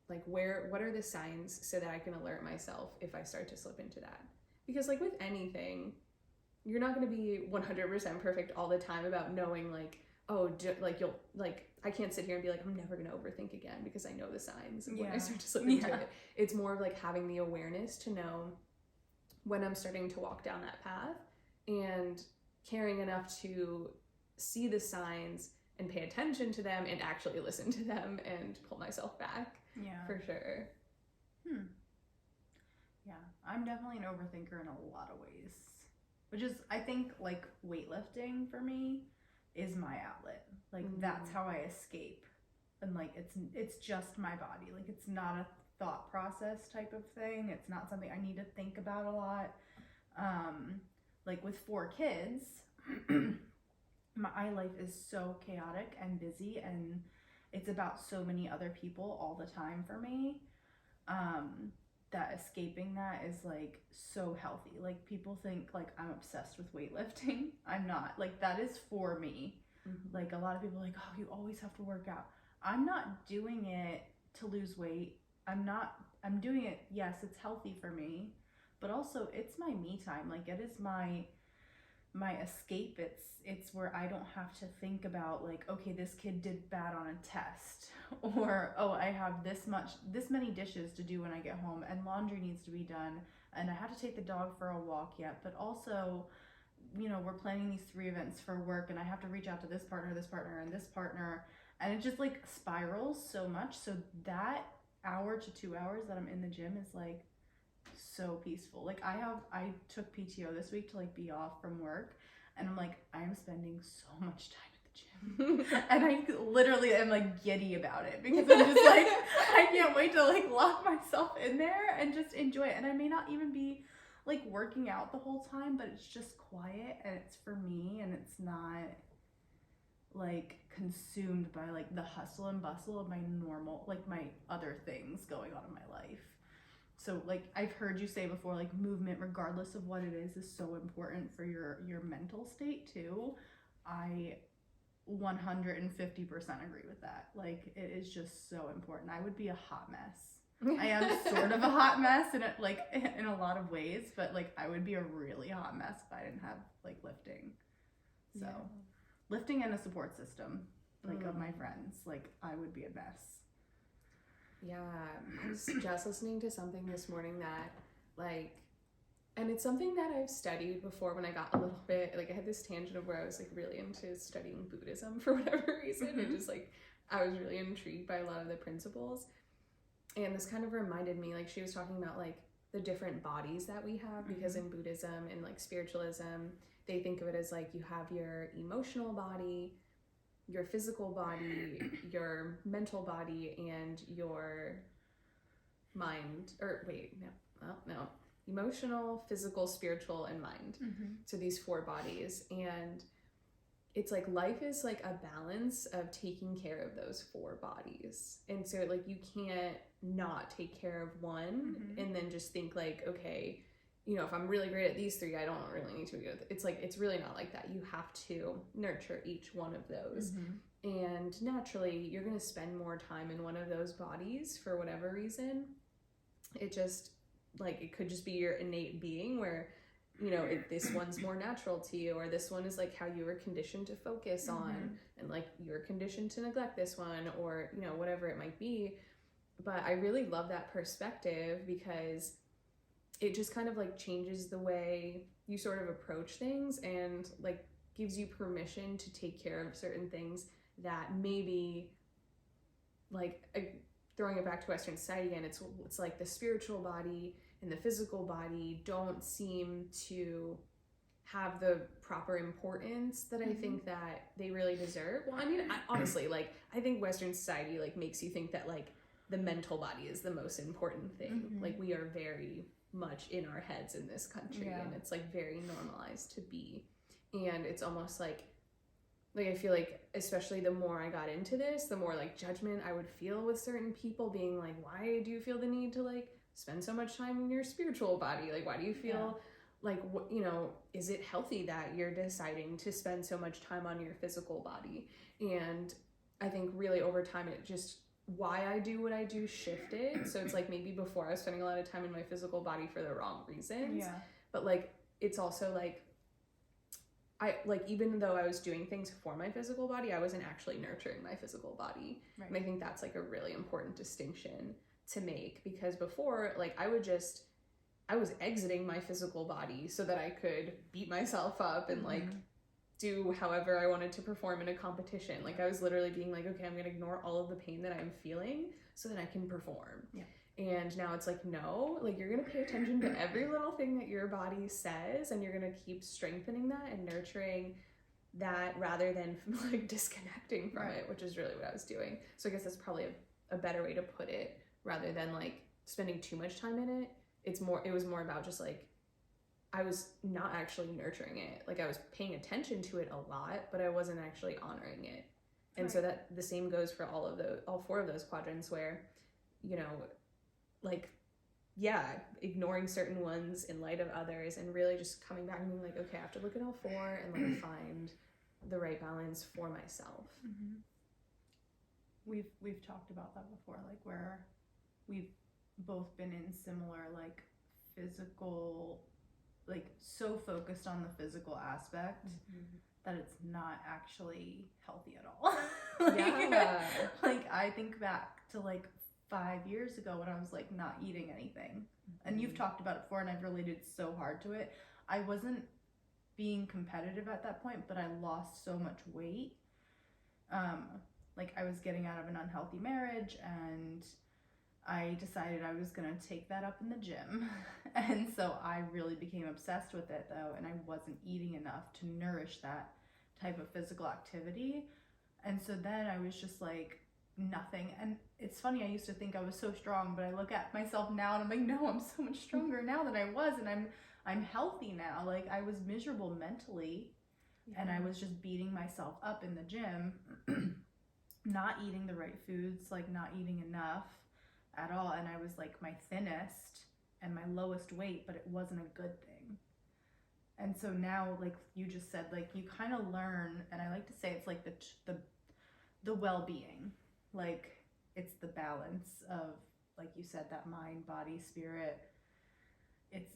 A: Like what are the signs so that I can alert myself if I start to slip into that? Because like with anything, you're not going to be 100% perfect all the time about knowing like, oh, you'll like, I can't sit here and be like, I'm never going to overthink again because I know the signs of when I start to slip into it. It's more of like having the awareness to know when I'm starting to walk down that path and caring enough to see the signs and pay attention to them and actually listen to them and pull myself back.
B: Yeah.
A: For sure.
B: Yeah, I'm definitely an overthinker in a lot of ways. Which is, I think, like, weightlifting for me is my outlet. Like, that's how I escape. And, like, it's just my body. Like, it's not a thought process type of thing. It's not something I need to think about a lot. Like, with 4 kids, my life is so chaotic and busy, and it's about so many other people all the time for me. That escaping that is like so healthy. Like people think like I'm obsessed with weightlifting. I'm not. Like that is for me. Like a lot of people are like, oh, you always have to work out. I'm not doing it to lose weight. I'm doing it, yes, it's healthy for me, but also it's my me time. Like it is my escape. It's where I don't have to think about like, okay, this kid did bad on a test, or oh, I have this many dishes to do when I get home, and laundry needs to be done, and I have to take the dog for a walk yet, but also, you know, we're planning these 3 events for work, and I have to reach out to this partner, and this partner, and it just like spirals so much. So that hour to 2 hours that I'm in the gym is like so peaceful. Like I took PTO this week to like be off from work, and I'm like, I am spending so much time at the gym. And I literally am like giddy about it because I'm just like, I can't wait to like lock myself in there and just enjoy it. And I may not even be like working out the whole time, but it's just quiet and it's for me, and it's not like consumed by like the hustle and bustle of my normal, like my other things going on in my life. So like I've heard you say before, like movement, regardless of what it is so important for your mental state too. I 150% agree with that. Like it is just so important. I would be a hot mess. I am sort of a hot mess in a lot of ways, but like I would be a really hot mess if I didn't have like lifting. So lifting and a support system like of my friends, like I would be a mess.
A: Yeah, I was just listening to something this morning that, like, and it's something that I've studied before when I got a little bit, like, I had this tangent of where I was, like, really into studying Buddhism for whatever reason. It just, like, I was really intrigued by a lot of the principles. And this kind of reminded me, like, she was talking about, like, the different bodies that we have, because in Buddhism and, like, spiritualism, they think of it as, like, you have your emotional body, your physical body, your mental body, and your mind, or wait, no, emotional, physical, spiritual, and mind. So these 4 bodies, and it's like life is like a balance of taking care of those 4 bodies. And so like you can't not take care of one and then just think like, okay, you know, if I'm really great at these 3, I don't really need to be good. It's like, it's really not like that. You have to nurture each one of those. And naturally, you're going to spend more time in one of those bodies for whatever reason. It just, like, it could just be your innate being where, you know, this one's more natural to you, or this one is like how you were conditioned to focus on, and like you're conditioned to neglect this one, or, you know, whatever it might be. But I really love that perspective because it just kind of like changes the way you sort of approach things, and like gives you permission to take care of certain things that maybe, like, throwing it back to Western society again, it's like the spiritual body and the physical body don't seem to have the proper importance that I think that they really deserve. Well, I mean, honestly, like, I think Western society, like, makes you think that, like, the mental body is the most important thing. Like, we are very much in our heads in this country, and it's, like, very normalized to be And it's almost like I feel like, especially the more I got into this, the more like judgment I would feel with certain people being like, why do you feel the need to like spend so much time in your spiritual body? Like, why do you feel like, you know, is it healthy that you're deciding to spend so much time on your physical body? And I think really over time, it just, why I do what I do shifted. So it's like maybe before I was spending a lot of time in my physical body for the wrong reasons.
B: Yeah.
A: But like, it's also like, I like, even though I was doing things for my physical body, I wasn't actually nurturing my physical body.
B: Right.
A: And I think that's like a really important distinction to make, because before, like, I was exiting my physical body so that I could beat myself up and like do however I wanted to perform in a competition. Like, I was literally being like, okay, I'm gonna ignore all of the pain that I'm feeling so that I can perform.
B: Yeah.
A: And now it's like, no, like, you're gonna pay attention to every little thing that your body says, and you're gonna keep strengthening that and nurturing that rather than like disconnecting from it, which is really what I was doing. So I guess that's probably a better way to put it, rather than like spending too much time in it. It was more about just like, I was not actually nurturing it. Like, I was paying attention to it a lot, but I wasn't actually honoring it. And so that the same goes for all four of those quadrants, where, you know, like, yeah, ignoring certain ones in light of others, and really just coming back and being like, okay, I have to look at all four and like find the right balance for myself.
B: We've talked about that before, like where we've both been in similar like physical, like so focused on the physical aspect that it's not actually healthy at all. Like I think back to like 5 years ago when I was like not eating anything, and you've talked about it before, and I've related so hard to it. I wasn't being competitive at that point, but I lost so much weight. Like I was getting out of an unhealthy marriage, and I decided I was gonna take that up in the gym. And so I really became obsessed with it though, and I wasn't eating enough to nourish that type of physical activity. And so then I was just like nothing. And it's funny, I used to think I was so strong, but I look at myself now and I'm like, no, I'm so much stronger now than I was, and I'm healthy now. Like I was miserable mentally, and I was just beating myself up in the gym, not eating the right foods, like not eating enough at all. And I was like my thinnest and my lowest weight, but it wasn't a good thing. And so now, like you just said, like you kind of learn, and I like to say it's like the well-being, like it's the balance of, like you said, that mind, body, spirit.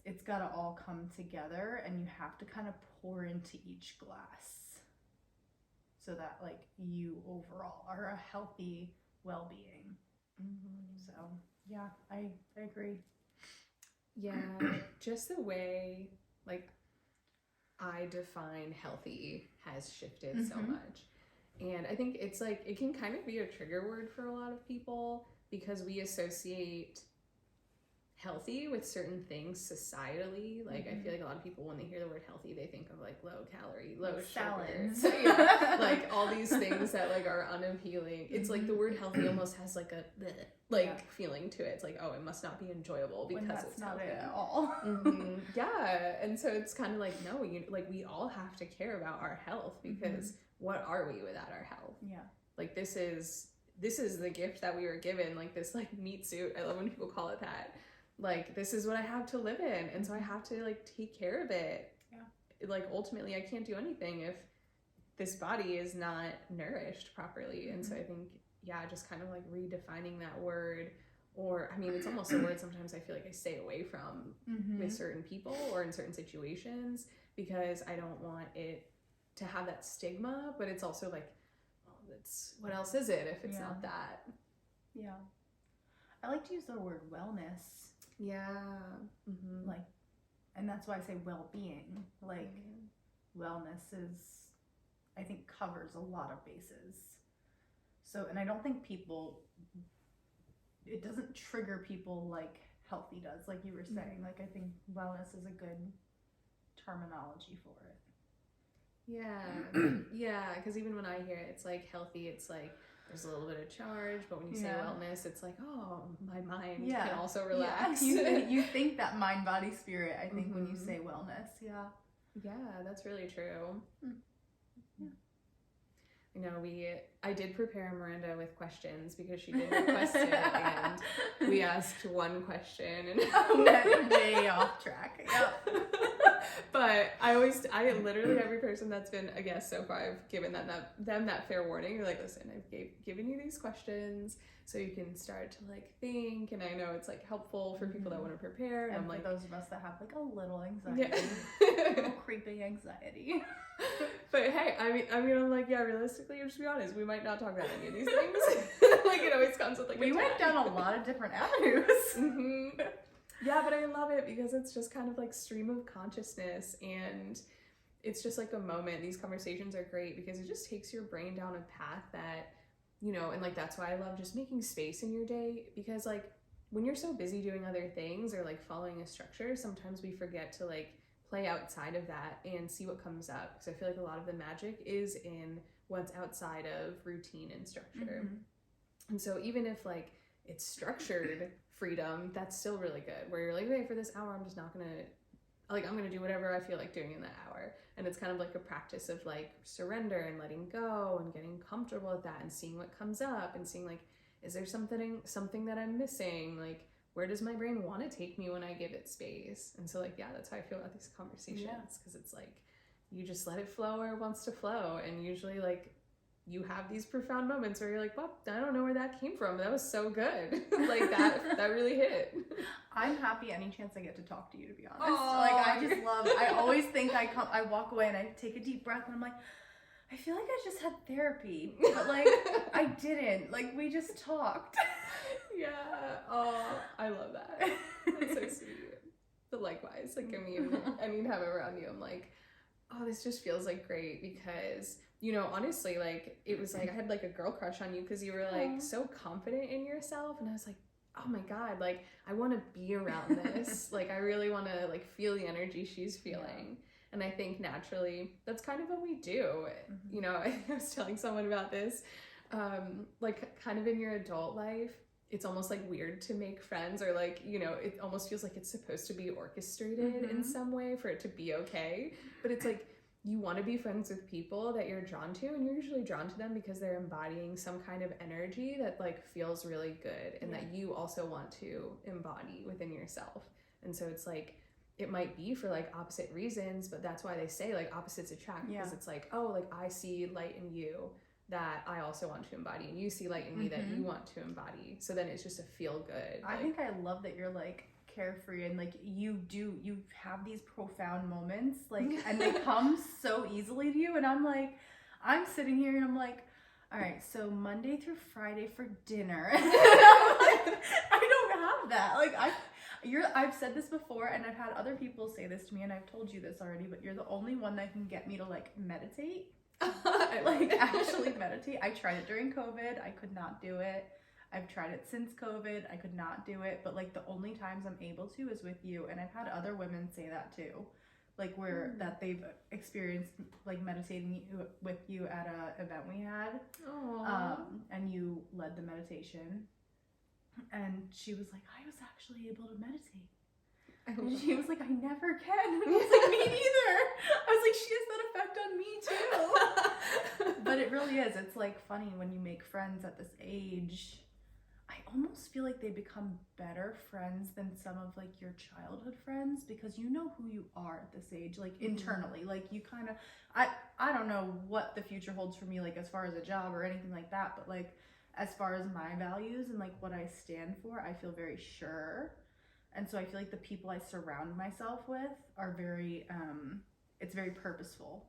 B: It's got to all come together, and you have to kind of pour into each glass so that like you overall are a healthy well-being. So yeah, I agree.
A: Yeah, just the way like I define healthy has shifted so much. And I think it's like, it can kind of be a trigger word for a lot of people, because we associate healthy with certain things societally. Like I feel like a lot of people, when they hear the word healthy, they think of like low calorie, low
B: like
A: sugar.
B: salads.
A: Yeah, like all these things that like are unappealing. It's like the word healthy almost has like a bleh, feeling to it. It's like, oh, it must not be enjoyable because
B: when that's
A: it's
B: not
A: healthy.
B: it at all.
A: Yeah, and so it's kind of like, no, we all have to care about our health, because what are we without our health?
B: Yeah.
A: Like this is the gift that we were given, like this like meat suit. I love when people call it that. Like this is what I have to live in, and so I have to like take care of it. Yeah. Like ultimately I can't do anything if this body is not nourished properly. And so I think, yeah, just kind of like redefining that word, or I mean, it's almost a word sometimes I feel like I stay away from with certain people or in certain situations, because I don't want it to have that stigma, but it's also like, well, that's, what else is it if it's not that?
B: Yeah. I like to use the word wellness.
A: Yeah.
B: Like, and that's why I say well-being. Like, wellness is, I think, covers a lot of bases. So, and I don't think it doesn't trigger people like healthy does, like you were saying. Like, I think wellness is a good terminology for it.
A: Yeah. Yeah, because even when I hear it, it's like healthy, it's like there's a little bit of charge, but when you say wellness, it's like, oh, my mind can also relax.
B: Yeah. You think that mind, body, spirit, I think, when you say wellness. Yeah.
A: Yeah, that's really true.
B: Yeah.
A: You know, I did prepare Miranda with questions because she did request it, and we asked one question and
B: way off track. Yep.
A: But I literally, every person that's been a guest so far, I've given them that fair warning. You're like, listen, I've given you these questions so you can start to like think, and I know it's like helpful for people that want to prepare.
B: And
A: I'm
B: for
A: like,
B: those of us that have like a little anxiety,
A: yeah.
B: a little creeping anxiety.
A: But hey, I mean, I'm like, yeah, realistically, just be honest, we might not talk about any of these things. Like, it always comes with like
B: we went down a lot of different avenues.
A: Mm-hmm. Yeah, but I love it because it's just kind of like stream of consciousness, and it's just like a moment. These conversations are great because it just takes your brain down a path that, you know, and like that's why I love just making space in your day, because like when you're so busy doing other things or like following a structure, sometimes we forget to like play outside of that and see what comes up. Because I feel like a lot of the magic is in what's outside of routine and structure. Mm-hmm. And so even if like it's structured freedom, that's still really good, where you're like, okay, for this hour I'm just not gonna, like, I'm gonna do whatever I feel like doing in that hour. And it's kind of like a practice of like surrender and letting go and getting comfortable with that and seeing what comes up and seeing like, is there something that I'm missing? Like, where does my brain want to take me when I give it space? And so like, yeah, that's how I feel about these conversations, because it's like you just let it flow where it wants to flow. And usually like you have these profound moments where you're like, well, I don't know where that came from. That was so good. Like that really hit.
B: I'm happy any chance I get to talk to you, to be honest. Aww. Like I just love, I always think I walk away and I take a deep breath and I'm like, I feel like I just had therapy, but like I didn't. Like we just talked.
A: Yeah. Oh, I love that. That's so sweet. But likewise, like I mean, have it around you, I'm like, oh, this just feels like great, because, you know, honestly, like it was like I had like a girl crush on you because you were like so confident in yourself, and I was like, oh my God, like I want to be around this. Like I really want to like feel the energy she's feeling. Yeah. And I think naturally that's kind of what we do. Mm-hmm. You know, I was telling someone about this, like kind of in your adult life, it's almost like weird to make friends, or like, you know, it almost feels like it's supposed to be orchestrated in some way for it to be okay. But it's like, you want to be friends with people that you're drawn to, and you're usually drawn to them because they're embodying some kind of energy that like feels really good and that you also want to embody within yourself. And so it's like, it might be for like opposite reasons, but that's why they say like opposites attract, because it's like, oh, like I see light in you that I also want to embody, and you see light in me that you want to embody. So then it's just a feel good.
B: I think I love that you're like carefree, and like you have these profound moments, like and they come so easily to you, and I'm sitting here and I'm like, all right, so Monday through Friday for dinner. And I'm like, I don't have that. Like I've said this before, and I've had other people say this to me, and I've told you this already, but you're the only one that can get me to like meditate. Like actually meditate. I tried it during COVID. I could not do it. I've tried it since COVID. I could not do it. But like the only times I'm able to is with you. And I've had other women say that too. Like that they've experienced like meditating with you at a event we had. And you led the meditation. And she was like, I was actually able to meditate. And she was like, I never can. And I was like, me neither. I was like, she has that effect on me too. But it really is. It's like funny when you make friends at this age. I almost feel like they become better friends than some of like your childhood friends, because you know who you are at this age, like internally. Like you kind of, I don't know what the future holds for me, like as far as a job or anything like that, but like as far as my values and like what I stand for, I feel very sure. And so I feel like the people I surround myself with are very, it's very purposeful.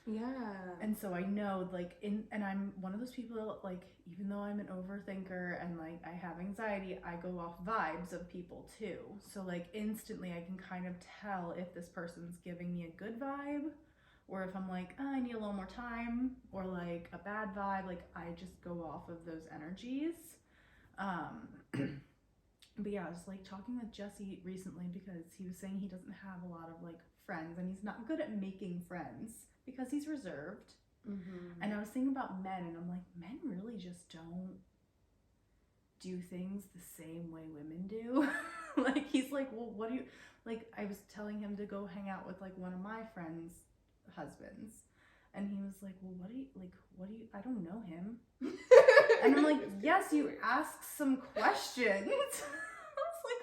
A: Yeah.
B: And so I know like and I'm one of those people, like, even though I'm an overthinker and like I have anxiety, I go off vibes of people too. So like instantly I can kind of tell if this person's giving me a good vibe, or if I'm like, oh, I need a little more time, or like a bad vibe. Like I just go off of those energies. But yeah, I was like talking with Jesse recently, because he was saying he doesn't have a lot of like friends, and he's not good at making friends because he's reserved. And I was thinking about men, and I'm like, men really just don't do things the same way women do. Like, he's like, well, what do you, like, I was telling him to go hang out with, like, one of my friends' husbands. And he was like, well, what do you, I don't know him. And I'm like, yes, you ask some questions.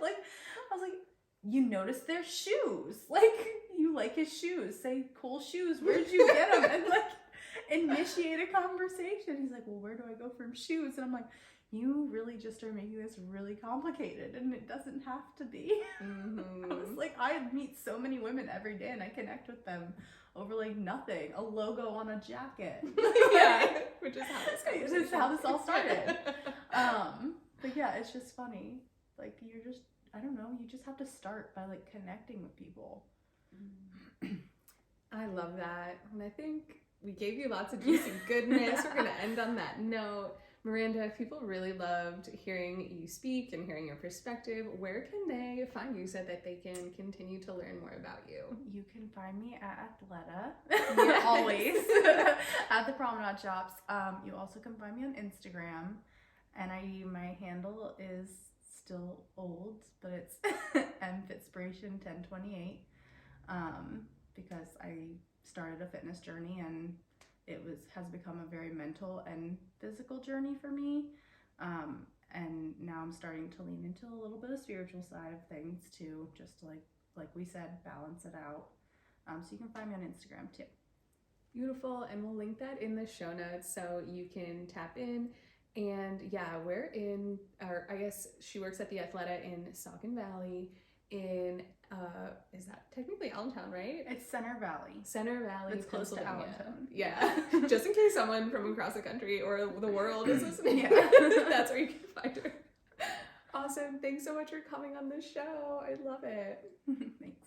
B: I was like, you notice their shoes. Like, you like his shoes. Say, cool shoes. Where'd you get them? And, like, initiate a conversation. He's like, well, where do I go from shoes? And I'm like, you really just are making this really complicated, and it doesn't have to be. Mm-hmm. I was like, I meet so many women every day, and I connect with them over, like, nothing. A logo on a jacket.
A: Yeah, which is how this
B: all started. But yeah, it's just funny. Like, you're just, I don't know, you just have to start by, like, connecting with people.
A: I love that. And I think we gave you lots of juicy goodness. We're going to end on that note. Miranda, people really loved hearing you speak and hearing your perspective. Where can they find you so that they can continue to learn more about you?
B: You can find me at Athleta, always, at the Promenade Shops. You also can find me on Instagram, and my handle is still old, but it's mfitspiration1028, because I started a fitness journey, and it has become a very mental and physical journey for me. And now I'm starting to lean into a little bit of spiritual side of things too, just to like we said, balance it out. So you can find me on Instagram too.
A: Beautiful. And we'll link that in the show notes so you can tap in. And yeah, I guess she works at the Athleta in Saucon Valley in, is that technically Allentown, right?
B: It's Center Valley.
A: It's
B: close to Allentown.
A: Yeah. Just in case someone from across the country or the world is listening. Yeah. That's where you can find her. Awesome. Thanks so much for coming on the show. I love it.
B: Thanks.